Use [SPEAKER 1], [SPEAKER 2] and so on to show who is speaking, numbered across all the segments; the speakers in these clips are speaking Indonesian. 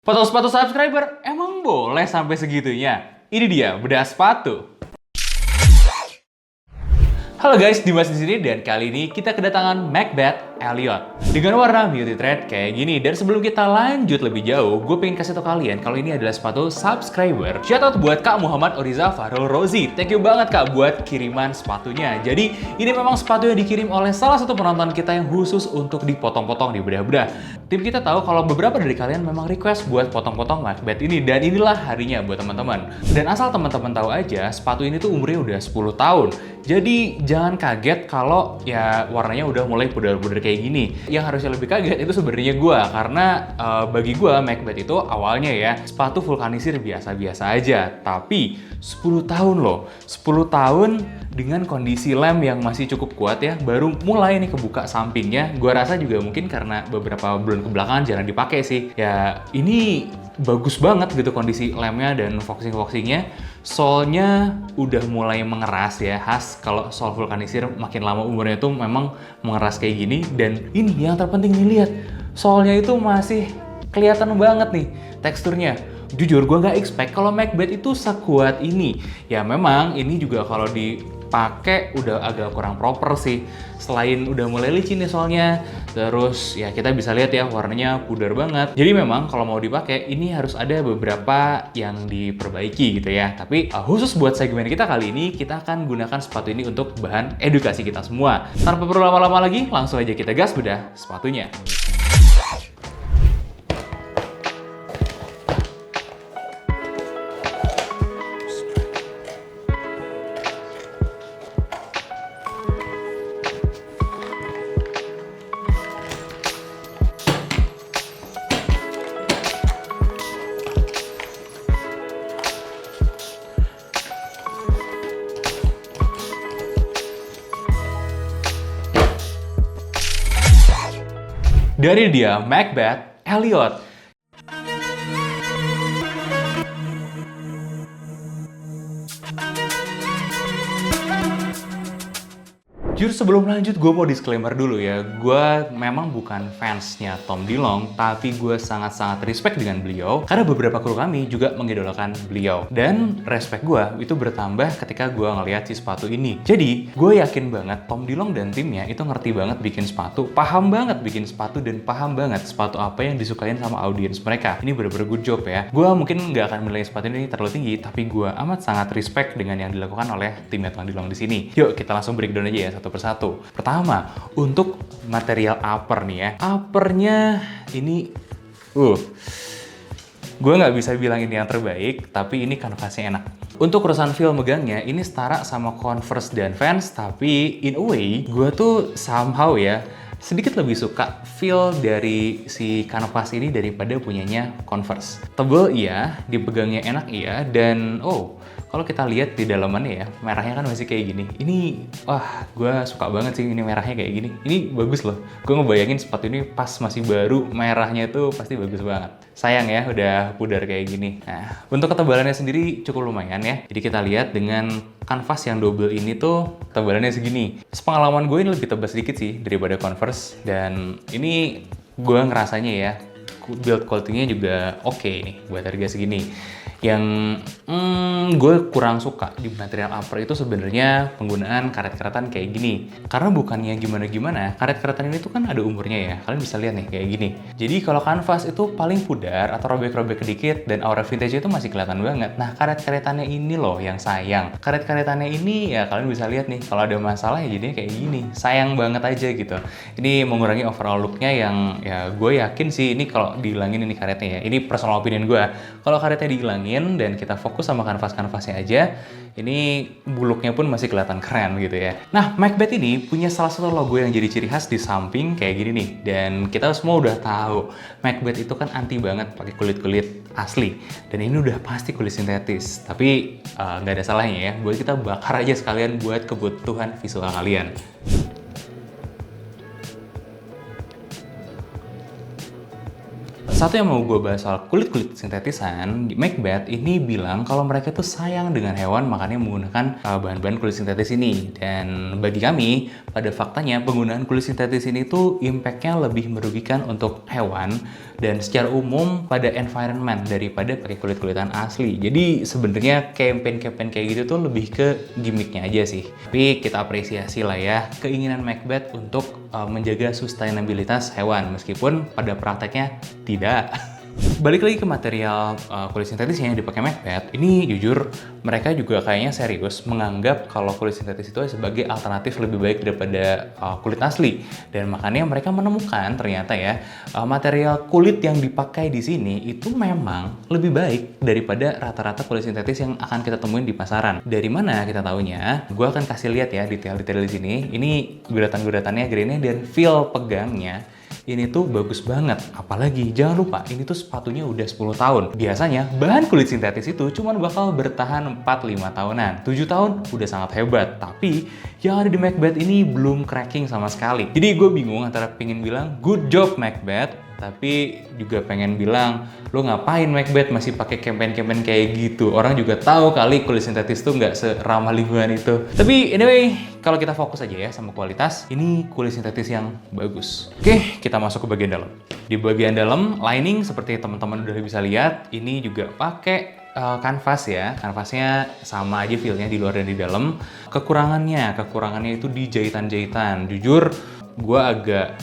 [SPEAKER 1] Foto sepatu subscriber emang boleh sampai segitunya? Ini dia bedah sepatu. Halo guys, Dimas di sini dan kali ini kita kedatangan Macbeth Elliot dengan warna beauty thread kayak gini. Dan sebelum kita lanjut lebih jauh, gue pengen kasih tau kalian kalau ini adalah sepatu subscriber. Shoutout buat Kak Muhammad Oriza Farul Rozi. Thank you banget Kak buat kiriman sepatunya. Jadi ini memang sepatu yang dikirim oleh salah satu penonton kita yang khusus untuk dipotong-potong, dibedah-bedah. Tim kita tahu kalau beberapa dari kalian memang request buat potong-potong Macbeth ini, dan inilah harinya buat teman-teman. Dan asal teman-teman tahu aja, sepatu ini tuh umurnya udah 10 tahun. Jadi jangan kaget kalau ya warnanya udah mulai pudar-pudar kayak gini. Yang harusnya lebih kaget itu sebenarnya gue, karena bagi gue Macbeth itu awalnya ya sepatu vulkanisir biasa-biasa aja. Tapi 10 tahun loh, 10 tahun dengan kondisi lem yang masih cukup kuat ya, baru mulai nih kebuka sampingnya. Gue rasa juga mungkin karena beberapa bulan kebelakangan jarang dipakai sih. Ya ini bagus banget gitu kondisi lemnya dan foxing-foxingnya. Solnya udah mulai mengeras ya, khas kalau sol vulkanisir makin lama umurnya tuh memang mengeras kayak gini. Dan ini yang terpenting nih, lihat solnya itu masih kelihatan banget nih teksturnya. Jujur gue nggak expect kalau Macbeth itu sekuat ini. Ya memang ini juga kalau dipakai udah agak kurang proper sih. Selain udah mulai licin nih soalnya, terus ya kita bisa lihat ya warnanya pudar banget. Jadi memang kalau mau dipakai ini harus ada beberapa yang diperbaiki gitu ya. Tapi khusus buat segmen kita kali ini, kita akan gunakan sepatu ini untuk bahan edukasi kita semua. Tanpa perlu lama-lama lagi, langsung aja kita gas bedah sepatunya. Dari dia, Macbeth Elliot. Jujur sebelum lanjut, gue mau disclaimer dulu ya. Gue memang bukan fansnya Tom DeLonge, tapi gue sangat-sangat respect dengan beliau. Karena beberapa kru kami juga mengidolakan beliau. Dan respect gue itu bertambah ketika gue ngeliat si sepatu ini. Jadi, gue yakin banget Tom DeLonge dan timnya itu ngerti banget bikin sepatu, paham banget bikin sepatu, dan paham banget sepatu apa yang disukain sama audiens mereka. Ini bener-bener good job ya. Gue mungkin nggak akan menilai sepatu ini terlalu tinggi, tapi gue amat sangat respect dengan yang dilakukan oleh timnya Tom DeLonge di sini. Yuk, kita langsung breakdown aja ya satu persatu. Pertama, untuk material upper nih ya. Uppernya ini, gue nggak bisa bilang ini yang terbaik, tapi ini kanvasnya enak. Untuk urusan feel megangnya, ini setara sama Converse dan Vans, tapi in a way, gue tuh somehow ya, sedikit lebih suka feel dari si kanvas ini daripada punyanya Converse. Tebel iya, dipegangnya enak iya, dan kalau kita lihat di dalamannya ya, merahnya kan masih kayak gini. Ini, wah, gue suka banget sih ini merahnya kayak gini. Ini bagus loh. Gue ngebayangin sepatu ini pas masih baru, merahnya tuh pasti bagus banget. Sayang ya, udah pudar kayak gini. Nah, untuk ketebalannya sendiri cukup lumayan ya. Jadi kita lihat dengan kanvas yang double ini tuh tebalannya segini. Sepengalaman gue ini lebih tebal sedikit sih daripada Converse. Dan ini gue ngerasanya ya, build quality-nya juga oke nih buat harga segini. Yang gue kurang suka di material upper itu sebenarnya penggunaan karet-karetan kayak gini. Karena bukannya gimana-gimana, karet-karetan ini tuh kan ada umurnya ya. Kalian bisa lihat nih kayak gini. Jadi kalau kanvas itu paling pudar atau robek-robek sedikit dan aura vintage itu masih kelihatan banget. Nah, karet-karetannya ini loh yang sayang. Karet-karetannya ini ya kalian bisa lihat nih, kalau ada masalah ya jadinya kayak gini. Sayang banget aja gitu. Ini mengurangi overall look-nya yang ya gue yakin sih ini kalau dihilangin ini karetnya ya. Ini personal opinion gue. Kalau karetnya dihilangin dan kita fokus sama kanvas-kanvasnya aja, ini buluknya pun masih kelihatan keren gitu ya. Nah, Macbeth ini punya salah satu logo yang jadi ciri khas di samping kayak gini nih. Dan kita semua udah tahu, Macbeth itu kan anti banget pakai kulit-kulit asli. Dan ini udah pasti kulit sintetis. Tapi nggak ada salahnya ya, buat kita bakar aja sekalian buat kebutuhan visual kalian. Satu yang mau gue bahas soal kulit-kulit sintetisan, Macbeth ini bilang kalau mereka tuh sayang dengan hewan, makanya menggunakan bahan-bahan kulit sintetis ini. Dan bagi kami, pada faktanya penggunaan kulit sintetis ini tuh impact-nya lebih merugikan untuk hewan dan secara umum pada environment daripada pakai kulit-kulitan asli. Jadi sebenarnya campaign-campaign kayak gitu tuh lebih ke gimmicknya aja sih. Tapi kita apresiasi lah ya keinginan Macbeth untuk menjaga sustainabilitas hewan meskipun pada prakteknya tidak. Balik lagi ke material kulit sintetisnya yang dipakai Macbeth, ini jujur mereka juga kayaknya serius menganggap kalau kulit sintetis itu sebagai alternatif lebih baik daripada kulit asli. Dan makanya mereka menemukan ternyata ya material kulit yang dipakai di sini itu memang lebih baik daripada rata-rata kulit sintetis yang akan kita temuin di pasaran. Dari mana kita taunya? Gue akan kasih lihat ya detail-detail di sini. Ini guratan-guratannya, grainnya, dan feel pegangnya. Ini tuh bagus banget, apalagi jangan lupa ini tuh sepatunya udah 10 tahun. Biasanya bahan kulit sintetis itu cuma bakal bertahan 4-5 tahunan. 7 tahun udah sangat hebat, tapi yang ada di Macbeth ini belum cracking sama sekali. Jadi gue bingung antara pengen bilang good job Macbeth, tapi juga pengen bilang lo ngapain Macbeth masih pakai campaign-campaign kayak gitu. Orang juga tahu kali kulit sintetis tuh nggak seramah lingkungan itu. Tapi anyway, kalau kita fokus aja ya sama kualitas, ini kulit sintetis yang bagus. Oke, kita masuk ke bagian dalam. Di bagian dalam, lining seperti teman-teman udah bisa lihat, ini juga pakai kanvas ya. Kanvasnya sama aja feel-nya di luar dan di dalam. Kekurangannya itu di jahitan-jahitan. Jujur, gue agak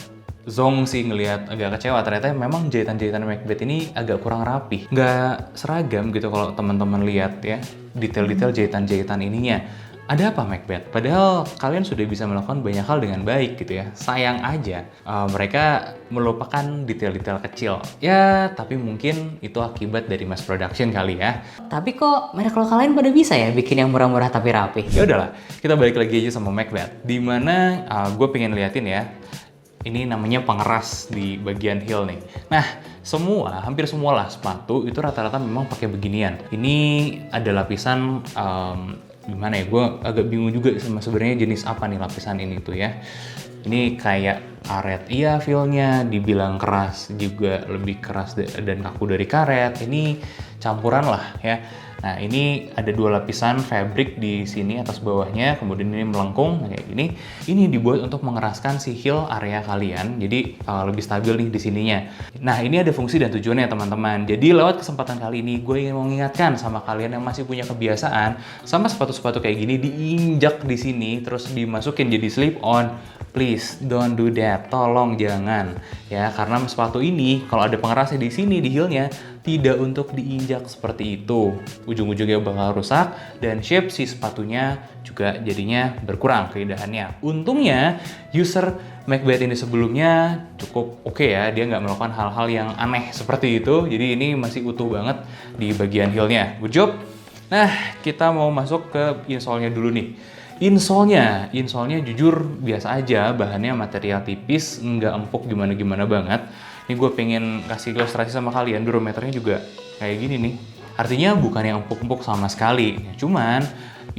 [SPEAKER 1] zong sih ngelihat, agak kecewa. Ternyata memang jahitan-jahitan Macbeth ini agak kurang rapi. Nggak seragam gitu kalau teman-teman lihat ya. Detail-detail jahitan-jahitan ininya. Ada apa Macbeth? Padahal kalian sudah bisa melakukan banyak hal dengan baik gitu ya. Sayang aja mereka melupakan detail-detail kecil. Ya, tapi mungkin itu akibat dari mass production kali ya.
[SPEAKER 2] Tapi kok merek lokal lain pada bisa ya bikin yang murah-murah tapi rapi?
[SPEAKER 1] Ya udahlah, kita balik lagi aja sama Macbeth. Dimana gue pengen liatin ya. Ini namanya pengeras di bagian heel nih. Nah, hampir semua lah sepatu itu rata-rata memang pakai beginian. Ini ada lapisan gimana ya? Gue agak bingung juga sama sebenarnya jenis apa nih lapisan ini tuh ya. Ini kayak karet, iya feel-nya dibilang keras juga lebih keras dan kaku dari karet. Ini campuran lah ya. Nah, ini ada 2 lapisan fabric di sini atas bawahnya, kemudian ini melengkung kayak gini. Ini dibuat untuk mengeraskan si heel area kalian, jadi lebih stabil nih di sininya. Nah, ini ada fungsi dan tujuannya teman-teman. Jadi lewat kesempatan kali ini, gue ingin mengingatkan sama kalian yang masih punya kebiasaan sama sepatu-sepatu kayak gini diinjak di sini, terus dimasukin jadi slip on. Please don't do that, tolong jangan ya, karena sepatu ini kalau ada pengerasnya di sini di heelnya tidak untuk diinjak seperti itu. Ujung-ujungnya bakal rusak dan shape si sepatunya juga jadinya berkurang keindahannya. Untungnya user Macbeth ini sebelumnya cukup oke ya, dia nggak melakukan hal-hal yang aneh seperti itu. Jadi ini masih utuh banget di bagian heelnya. Good job. Nah, kita mau masuk ke insole-nya dulu nih. Insole-nya jujur biasa aja, bahannya material tipis, nggak empuk gimana-gimana banget. Ini gue pengen kasih ilustrasi sama kalian, durometernya juga kayak gini nih. Artinya bukan yang empuk-empuk sama sekali. Cuman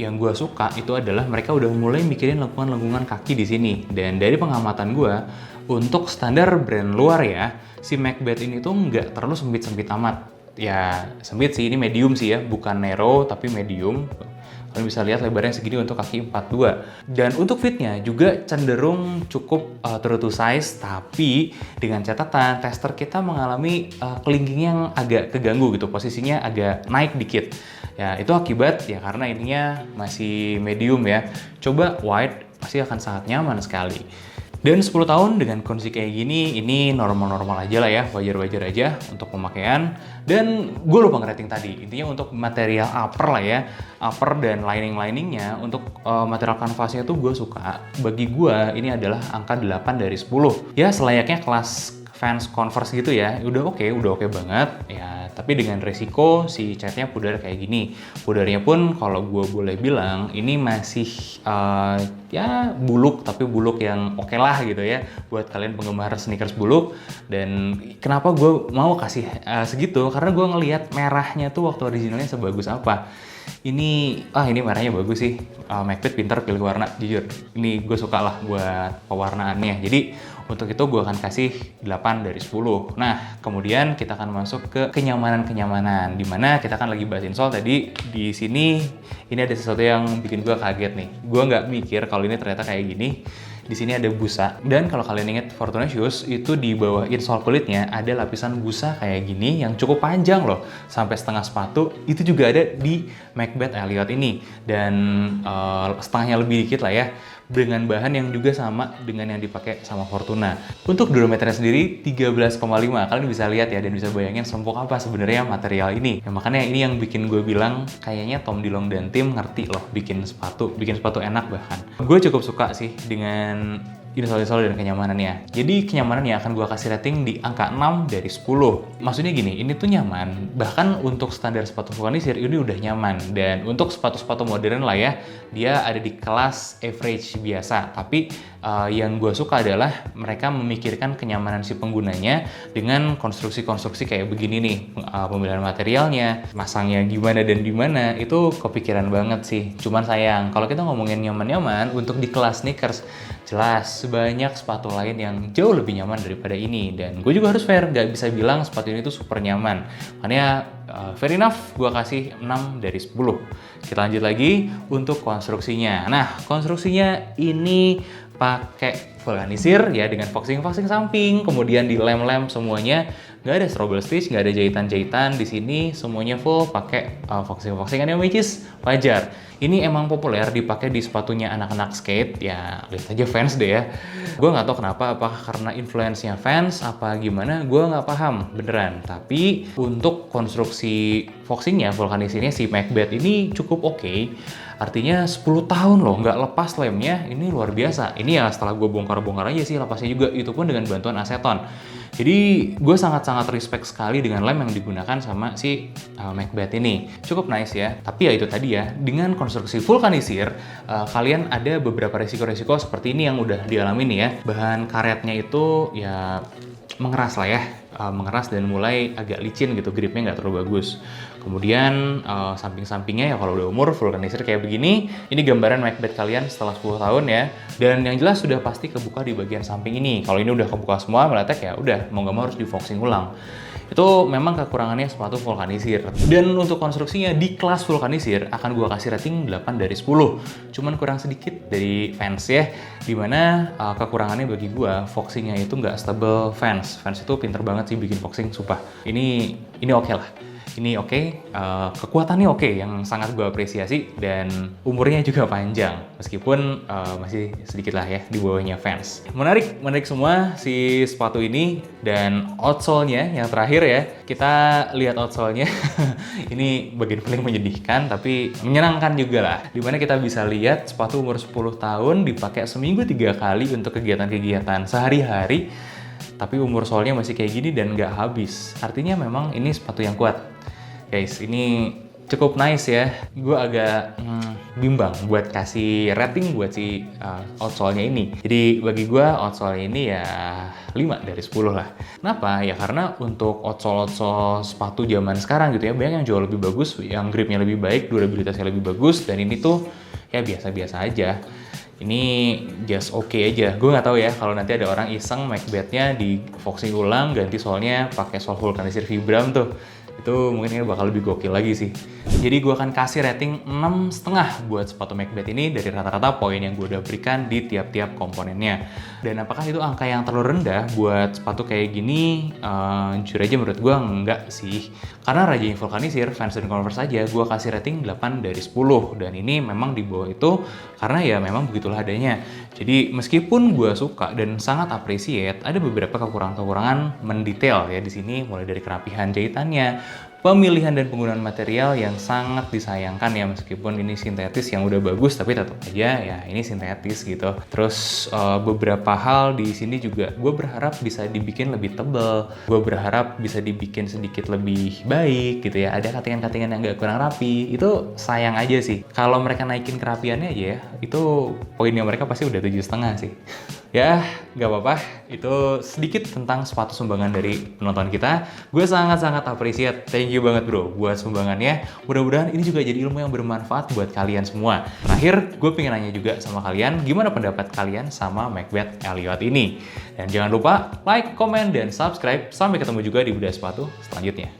[SPEAKER 1] yang gue suka itu adalah mereka udah mulai mikirin lengkungan-lengkungan kaki di sini. Dan dari pengamatan gue, untuk standar brand luar ya, si Macbeth ini tuh nggak terlalu sempit-sempit amat. Ya sempit sih, ini medium sih ya, bukan narrow tapi medium. Kalian bisa lihat lebarnya segini untuk kaki 42. Dan untuk fitnya juga cenderung cukup true to size, tapi dengan catatan tester kita mengalami kelingking yang agak keganggu gitu, posisinya agak naik dikit. Ya itu akibat ya karena ininya masih medium ya. Coba wide pasti akan sangat nyaman sekali. Dan 10 tahun dengan kondisi kayak gini, ini normal-normal aja lah ya, wajar-wajar aja untuk pemakaian. Dan gue lupa ngerating tadi, intinya untuk material upper lah ya, upper dan lining-liningnya, untuk material kanvasnya tuh gue suka. Bagi gue ini adalah angka 8 dari 10. Ya selayaknya kelas Vans Converse gitu ya, udah oke banget ya. Tapi dengan resiko si catnya pudar kayak gini. Pudarnya pun kalau gue boleh bilang ini masih ya buluk, tapi buluk yang oke lah gitu ya buat kalian penggemar sneakers buluk. Dan kenapa gue mau kasih segitu, karena gue ngelihat merahnya tuh waktu originalnya sebagus apa. Ini merahnya bagus sih. Macbeth pinter pilih warna, jujur. Ini gue suka lah buat pewarnaannya. Jadi untuk itu gue akan kasih 8 dari 10. Nah, kemudian kita akan masuk ke kenyamanan-kenyamanan. Dimana kita kan lagi bahas insole tadi. Di sini, ini ada sesuatu yang bikin gue kaget nih. Gue nggak mikir kalau ini ternyata kayak gini. Di sini ada busa. Dan kalau kalian ingat Fortuna Shoes, itu di bawah insole kulitnya ada lapisan busa kayak gini yang cukup panjang loh, sampai setengah sepatu. Itu juga ada di Macbeth Elliot ini. Dan setengahnya lebih dikit lah ya, dengan bahan yang juga sama dengan yang dipakai sama Fortuna. Untuk durometernya sendiri 13,5. Kalian bisa lihat ya dan bisa bayangin sempuk apa sebenarnya material ini. Ya, makanya ini yang bikin gue bilang kayaknya Tom DeLonge dan tim ngerti loh bikin sepatu enak bahkan. Gue cukup suka sih dengan insole dan kenyamanannya. Jadi kenyamanannya akan gue kasih rating di angka 6 dari 10. Maksudnya gini, ini tuh nyaman. Bahkan untuk standar sepatu vulkanisir ini udah nyaman. Dan untuk sepatu-sepatu modern lah ya, dia ada di kelas average biasa. Tapi yang gue suka adalah mereka memikirkan kenyamanan si penggunanya dengan konstruksi-konstruksi kayak begini nih. Pemilihan materialnya, masangnya gimana dan dimana, itu kepikiran banget sih. Cuman sayang, kalau kita ngomongin nyaman-nyaman, untuk di kelas sneakers, jelas banyak sepatu lain yang jauh lebih nyaman daripada ini. Dan gue juga harus fair, nggak bisa bilang sepatu ini tuh super nyaman. Makanya fair enough, gue kasih 6 dari 10. Kita lanjut lagi untuk konstruksinya. Nah, konstruksinya ini pakai vulkanisir ya, dengan foxing samping, kemudian di lem semuanya. Nggak ada trouble stitch, nggak ada jahitan-jahitan di sini, semuanya full pakai foxingan yang which is wajar. Ini emang populer dipakai di sepatunya anak-anak skate, ya lihat aja Vans deh ya. Gue nggak tahu kenapa, apakah karena influence-nya Vans apa gimana, gue nggak paham beneran. Tapi untuk konstruksi foxingnya, vulkanisirnya si Macbeth ini cukup oke. Artinya 10 tahun loh nggak lepas lemnya, ini luar biasa. Ini ya setelah gue bongkar-bongkar aja sih lepasnya juga, itu pun dengan bantuan aseton. Jadi gue sangat-sangat respect sekali dengan lem yang digunakan sama si Macbeth ini. Cukup nice ya. Tapi ya itu tadi ya, dengan konstruksi vulkanisir, kalian ada beberapa resiko-resiko seperti ini yang udah dialami nih ya. Bahan karetnya itu ya mengeras lah ya. Mengeras dan mulai agak licin gitu, gripnya nggak terlalu bagus. Kemudian samping-sampingnya ya kalau udah umur vulkanisir kayak begini, ini gambaran Macbeth kalian setelah 10 tahun ya. Dan yang jelas sudah pasti kebuka di bagian samping ini. Kalau ini udah kebuka semua, meletek ya udah mau nggak mau harus di foxing ulang. Itu memang kekurangannya sepatu vulkanisir. Dan untuk konstruksinya di kelas vulkanisir akan gua kasih rating 8 dari 10. Cuman kurang sedikit dari Vans ya. Dimana kekurangannya bagi gua, foxingnya itu nggak stable Vans. Vans itu pinter banget sih bikin foxing, sumpah. Ini oke lah. Ini oke, kekuatannya oke, yang sangat gue apresiasi, dan umurnya juga panjang, meskipun masih sedikit lah ya di bawahnya Vans. Menarik semua si sepatu ini. Dan outsole-nya yang terakhir ya, kita lihat outsole-nya. Ini bagian paling menyedihkan tapi menyenangkan juga lah, dimana kita bisa lihat sepatu umur 10 tahun dipakai seminggu 3 kali untuk kegiatan-kegiatan sehari-hari, tapi umur solnya masih kayak gini dan nggak habis. Artinya memang ini sepatu yang kuat. Guys, ini cukup nice ya. Gue agak bimbang buat kasih rating buat si outsole-nya ini. Jadi bagi gue outsole ini ya 5 dari 10 lah. Kenapa? Ya karena untuk outsole sepatu zaman sekarang gitu ya, banyak yang jauh lebih bagus, yang gripnya lebih baik, durabilitasnya lebih bagus, dan ini tuh ya biasa-biasa aja. Ini just oke aja. Gue nggak tahu ya kalau nanti ada orang iseng Macbeth-nya di foxing ulang, ganti solnya pakai sol vulkanisir Vibram tuh. Itu mungkin bakal lebih gokil lagi sih. Jadi gue akan kasih rating 6,5 buat sepatu Macbeth ini dari rata-rata poin yang gue udah berikan di tiap-tiap komponennya. Dan apakah itu angka yang terlalu rendah buat sepatu kayak gini? Jujur aja menurut gue enggak sih. Karena rajanya vulkanisir, Vans dan Converse aja, gue kasih rating 8 dari 10. Dan ini memang di bawah itu karena ya memang begitulah adanya. Jadi meskipun gue suka dan sangat appreciate, ada beberapa kekurangan-kekurangan mendetail ya di sini, mulai dari kerapihan jahitannya, pemilihan dan penggunaan material yang sangat disayangkan ya, meskipun ini sintetis yang udah bagus tapi tetap aja ya ini sintetis gitu. Terus beberapa hal di sini juga gue berharap bisa dibikin lebih tebal, gue berharap bisa dibikin sedikit lebih baik gitu ya. Ada katingan-katingan yang gak kurang rapi, itu sayang aja sih. Kalau mereka naikin kerapiannya aja ya, itu poinnya mereka pasti udah 7,5 sih. Ya, gak apa-apa. Itu sedikit tentang sepatu sumbangan dari penonton kita. Gue sangat-sangat appreciate. Thank you banget bro buat sumbangannya. Mudah-mudahan ini juga jadi ilmu yang bermanfaat buat kalian semua. Terakhir, gue pengen nanya juga sama kalian, gimana pendapat kalian sama Macbeth Elliot ini? Dan jangan lupa like, comment, dan subscribe. Sampai ketemu juga di Bedah Sepatu selanjutnya.